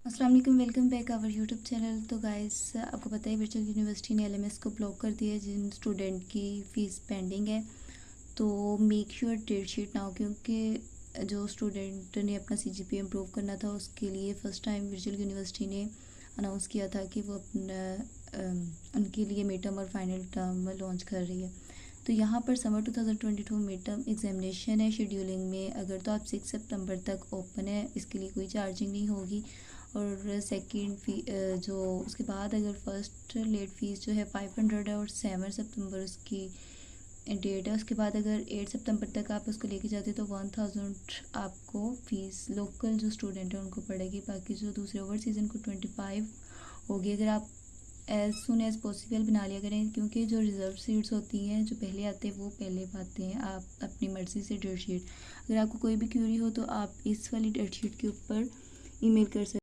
अस्सलाम वालेकुम, welcome back our YouTube channel. तो गाइस, आपको पता है वर्चुअल यूनिवर्सिटी ने एलएमएस को ब्लॉक कर दिया है जिन स्टूडेंट की फ़ीस पेंडिंग है। तो मेक श्योर डेट शीट ना हो, क्योंकि जो स्टूडेंट ने अपना सीजीपीए इम्प्रूव करना था उसके लिए फ़र्स्ट टाइम वर्चुअल यूनिवर्सिटी ने अनाउंस किया था कि वो अपना उनके लिए मिड टर्म और फाइनल टर्म लॉन्च कर रही है। तो यहाँ पर समर 2022 मिड टर्म एग्जामिनेशन है शेड्यूलिंग में। अगर तो आप 6 सितंबर तक ओपन है, इसके लिए कोई चार्जिंग नहीं होगी। और सेकंड फ़ी जो उसके बाद अगर फ़र्स्ट लेट फ़ीस जो है 500 है और 7 सितंबर उसकी डेट है। उसके बाद अगर 8 सितंबर तक आप उसको लेके जाते तो 1000 आपको फ़ीस लोकल जो स्टूडेंट है उनको पड़ेगी। बाकी जो दूसरे ओवरसीज़ उनको 25 होगी। अगर आप एज़ सुन एज़ पॉसिबल बना लिया करें, क्योंकि जो रिज़र्व सीट्स होती हैं जो पहले आते हैं वो पहले पाते हैं। आप अपनी मर्ज़ी से डेट शीट, अगर आपको कोई भी क्यूरी हो तो आप इस वाली डेट शीट के ऊपर ईमेल कर सकते हैं।